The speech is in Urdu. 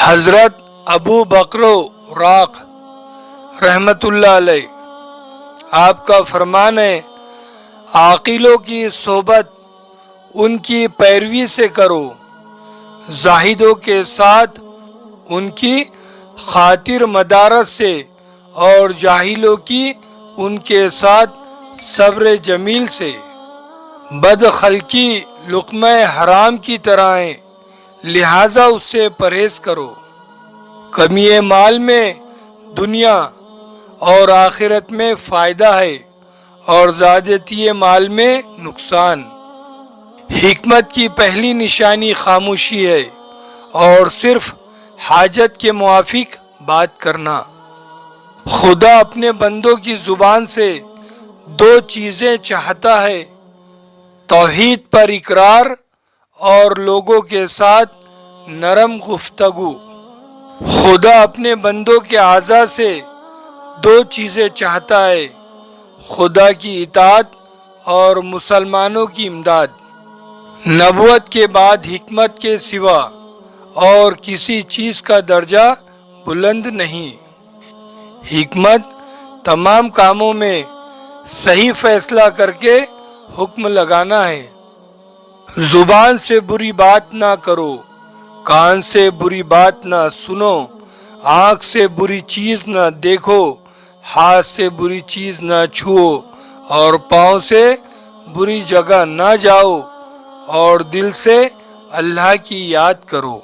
حضرت ابو بکر راق رحمت اللہ علیہ، آپ کا فرمان ہے، عاقلوں کی صحبت ان کی پیروی سے کرو، زاہدوں کے ساتھ ان کی خاطر مدارت سے، اور جاہلوں کی ان کے ساتھ صبر جمیل سے۔ بد خلقی لقمہ حرام کی طرح ہے، لہذا اس سے پرہیز کرو۔ کمی مال میں دنیا اور آخرت میں فائدہ ہے، اور زیادتی مال میں نقصان۔ حکمت کی پہلی نشانی خاموشی ہے، اور صرف حاجت کے موافق بات کرنا۔ خدا اپنے بندوں کی زبان سے دو چیزیں چاہتا ہے: توحید پر اقرار اور لوگوں کے ساتھ نرم گفتگو۔ خدا اپنے بندوں کے اعضاء سے دو چیزیں چاہتا ہے: خدا کی اطاعت اور مسلمانوں کی امداد۔ نبوت کے بعد حکمت کے سوا اور کسی چیز کا درجہ بلند نہیں۔ حکمت تمام کاموں میں صحیح فیصلہ کر کے حکم لگانا ہے۔ زبان سے بری بات نہ کرو، کان سے بری بات نہ سنو، آنکھ سے بری چیز نہ دیکھو، ہاتھ سے بری چیز نہ چھو، اور پاؤں سے بری جگہ نہ جاؤ، اور دل سے اللہ کی یاد کرو۔